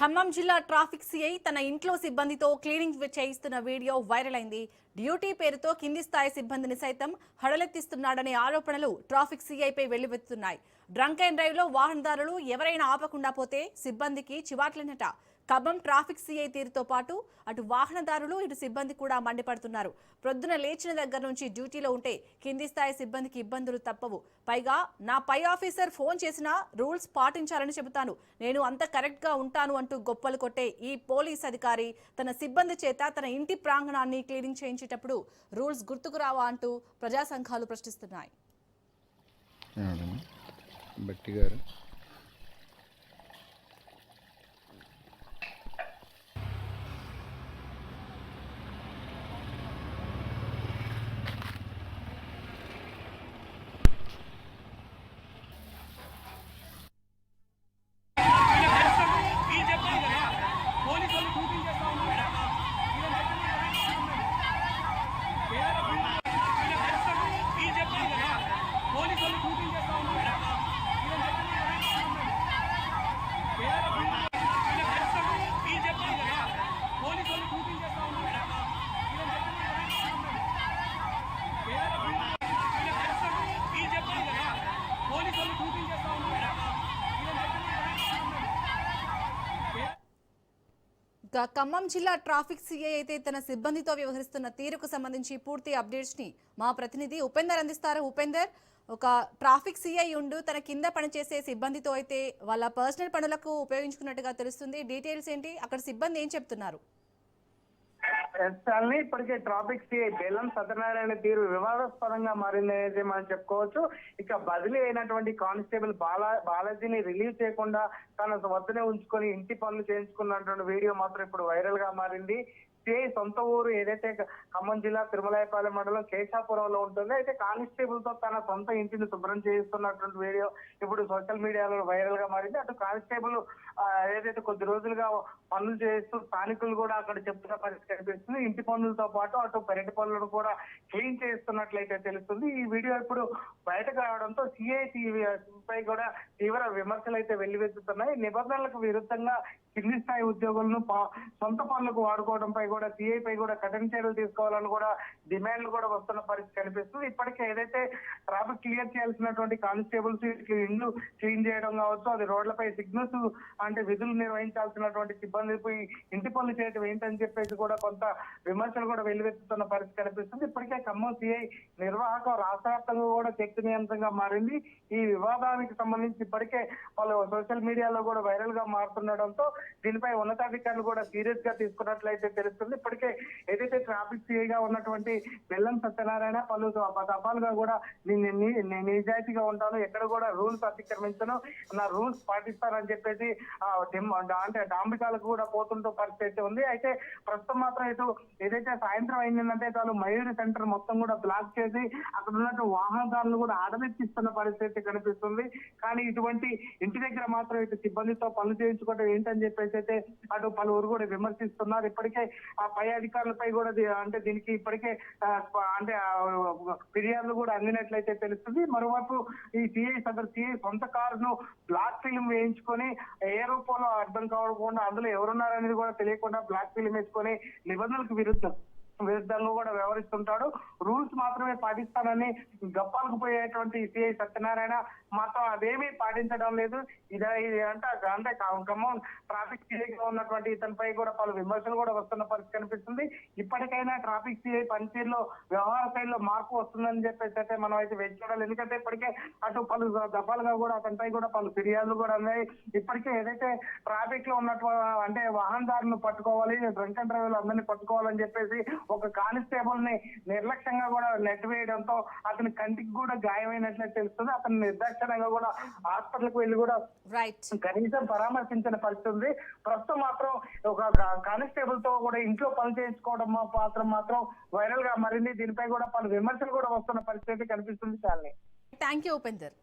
ఖమ్మం జిల్లా traffic CI తన ఇంట్లో సిబ్బందితో క్లీనింగ్ చేయిస్తున్న వీడియో వైరల్ అయింది. డ్యూటీ పేరుతో కింది స్థాయి సిబ్బందిని సైతం హడలెత్తిస్తున్నాడనే ఆరోపణలు ట్రాఫిక్ సిఐపై వెల్లువెత్తుతున్నాయి. డ్రంక్ అండ్ డ్రైవ్ లో వాహనదారులు ఎవరైనా ఆపకుండా పోతే సిబ్బందికి చివాట్లనట. ఖమ్మం ట్రాఫిక్ సిఐ తీరుతో పాటు అటు వాహనదారులు ఇటు సిబ్బంది కూడా మండిపడుతున్నారు. ప్రొద్దున లేచిన దగ్గర నుంచి డ్యూటీలో ఉంటే కింది స్థాయి సిబ్బందికి ఇబ్బందులు తప్పవు. పైగా నా పై ఆఫీసర్ ఫోన్ చేసినా రూల్స్ పాటించాలని చెబుతాను, నేను అంత కరెక్ట్ గా ఉంటాను అంటూ గొప్పలు కొట్టే ఈ పోలీస్ అధికారి తన సిబ్బంది చేత తన ఇంటి ప్రాంగణాన్ని క్లీనింగ్ చేయించేటప్పుడు రూల్స్ గుర్తుకు రావా అంటూ ప్రజా సంఘాలు ప్రశ్నిస్తున్నాయి. ఖమ్మం జిల్లా ట్రాఫిక్ సిఐ అయితే తన సిబ్బందితో వ్యవహరిస్తున్న తీరుకు సంబంధించి పూర్తి అప్డేట్స్ ని మా ప్రతినిధి ఉపేందర్ అందిస్తారు. ఉపేందర్, ఒక ట్రాఫిక్ సిఐ ఉండు తన కింద పనిచేసే సిబ్బందితో అయితే వాళ్ళ పర్సనల్ పనులకు ఉపయోగించుకున్నట్టుగా తెలుస్తుంది. డీటెయిల్స్ ఏంటి, అక్కడ సిబ్బంది ఏం చెప్తున్నారు? ఇప్పటికే ట్రాఫిక్ సిఐ బెల్లం సత్యనారాయణ తీరు వివాదాస్పదంగా మారిందనేది మనం చెప్పుకోవచ్చు. ఇక బదిలీ అయినటువంటి కానిస్టేబుల్ బాలాజీని రిలీవ్ చేయకుండా తన వద్దనే ఉంచుకొని ఇంటి పనులు చేయించుకున్నటువంటి వీడియో మాత్రం ఇప్పుడు వైరల్ గా మారింది. సిఐ సొంత ఊరు ఏదైతే ఖమ్మం జిల్లా తిరుమలాయపాలెం మండలం కేశాపురంలో ఉంటుందో, అయితే కానిస్టేబుల్ తో తన సొంత ఇంటిని శుభ్రం చేస్తున్నటువంటి వీడియో ఇప్పుడు సోషల్ మీడియాలో వైరల్ గా మారింది. అటు కానిస్టేబుల్ ఏదైతే కొద్ది రోజులుగా పనులు చేస్తూ స్థానికులు కూడా అక్కడ చెప్తున్న పరిస్థితి కనిపిస్తుంది. ఇంటి పనులతో పాటు అటు పెరటి పనులను కూడా క్లీన్ చేస్తున్నట్లయితే తెలుస్తుంది. ఈ వీడియో ఇప్పుడు బయటకు రావడంతో సిఐ పై కూడా తీవ్ర విమర్శలు అయితే వెల్లువెత్తుతున్నాయి. నిబంధనలకు విరుద్ధంగా కింది స్థాయి ఉద్యోగులను సొంత పనులకు వాడుకోవడంపై కూడా సిఐ పై కూడా కఠిన చర్యలు తీసుకోవాలని కూడా డిమాండ్లు కూడా వస్తున్న పరిస్థితి కనిపిస్తుంది. ఇప్పటికే ఏదైతే ట్రాఫిక్ క్లియర్ చేయాల్సినటువంటి కానిస్టేబుల్స్ ఇల్లు క్లీన్ చేయడం కావచ్చు, అది రోడ్లపై సిగ్నల్స్ అంటే విధులు నిర్వహించాల్సినటువంటి సిబ్బంది ఇంటి పనులు చేయడం ఏంటని చెప్పేసి కూడా కొంత విమర్శలు కూడా వెల్లువెత్తుతున్న పరిస్థితి కనిపిస్తుంది. ఇప్పటికే ఖమ్మం సిఐ నిర్వాహకం రాష్ట్ర వ్యాప్తంగా కూడా చర్చనీయాంశంగా మారింది. ఈ వివాదానికి సంబంధించి ఇప్పటికే వాళ్ళు సోషల్ మీడియాలో కూడా వైరల్ గా మారుతుండడంతో దీనిపై ఉన్నతాధికారులు కూడా సీరియస్ గా తీసుకున్నట్లయితే తెలుస్తుంది. ఇప్పటికే ఏదైతే ట్రాఫిక్ సిఐగా ఉన్నటువంటి బెల్లం సత్యనారాయణ పలు దఫాలుగా కూడా నేను నిజాయితీగా ఉంటాను, ఎక్కడ కూడా రూల్స్ అతిక్రమించను, నా రూల్స్ పాటిస్తానని చెప్పేసి అంటే డాంబికాలకు కూడా పోతుంటూ పరిస్థితి ఉంది. అయితే ప్రస్తుతం మాత్రం ఇటు ఏదైతే సాయంత్రం అయిందంటే తాను మయూరి సెంటర్ మొత్తం కూడా బ్లాక్ చేసి అక్కడ ఉన్నట్టు వాహనదారులు కూడా ఆడమెత్తిస్తున్న పరిస్థితి కనిపిస్తుంది. కానీ ఇటువంటి ఇంటి దగ్గర మాత్రం ఇటు సిబ్బందితో పనులు చేయించుకోవడం ఏంటని చెప్పేసి అయితే అటు పలువురు కూడా విమర్శిస్తున్నారు. ఇప్పటికే ఆ పై అధికారులపై కూడా అంటే దీనికి ఇప్పటికే అంటే ఫిర్యాదులు కూడా అందినట్లయితే తెలుస్తుంది. మరోవైపు ఈ సిఐ సొంత కారును బ్లాక్ ఫిల్మ్ వేయించుకొని ఏ రూపంలో అర్థం కావకుండా అందులో ఎవరున్నారనేది కూడా తెలియకుండా బ్లాక్ ఫిల్మ్ వేసుకొని నిబంధనలకు విరుద్ధంగా కూడా వ్యవహరిస్తుంటాడు. రూల్స్ మాత్రమే పాటిస్తానని గప్పాలకు పోయేటువంటి సిఐ సత్యనారాయణ మాత్రం అదేమీ పాటించడం లేదు. ఇది అంటే ఖమ్మం ట్రాఫిక్ సిఐగా ఉన్నటువంటి ఇతనిపై కూడా పలు విమర్శలు కూడా వస్తున్న పరిస్థితి కనిపిస్తుంది. ఇప్పటికైనా ట్రాఫిక్ సిఐ పనితీరులో వ్యవహార శైలిలో మార్పు వస్తుందని చెప్పేసి అయితే మనం అయితే వేచి చూడాలి. ఎందుకంటే ఇప్పటికే అటు పలు దఫాలుగా కూడా అతనిపై కూడా పలు ఫిర్యాదులు కూడా ఉన్నాయి. ఇప్పటికే ఏదైతే ట్రాఫిక్ లో ఉన్నట్టు అంటే వాహనదారులను పట్టుకోవాలి, డ్రంక్ అండ్ డ్రైవ్ అందరినీ పట్టుకోవాలని చెప్పేసి ఒక కానిస్టేబుల్ ని నిర్లక్ష్యంగా కూడా నెట్టివేయడంతో అతని కంటికి కూడా గాయమైనట్లే తెలుస్తుంది. అతను నిర్దాక్షిణంగా కూడా హాస్పిటల్కి వెళ్ళి కూడా కనీసం పరామర్శించిన పరిస్థితి ఉంది. ప్రస్తుతం మాత్రం ఒక కానిస్టేబుల్ తో కూడా ఇంట్లో పని చేయించుకోవడం మాత్రం వైరల్ గా మారింది. దీనిపై కూడా పలు విమర్శలు కూడా వస్తున్న పరిస్థితి కనిపిస్తుంది. చాలా థ్యాంక్ యూ ఉపేందర్.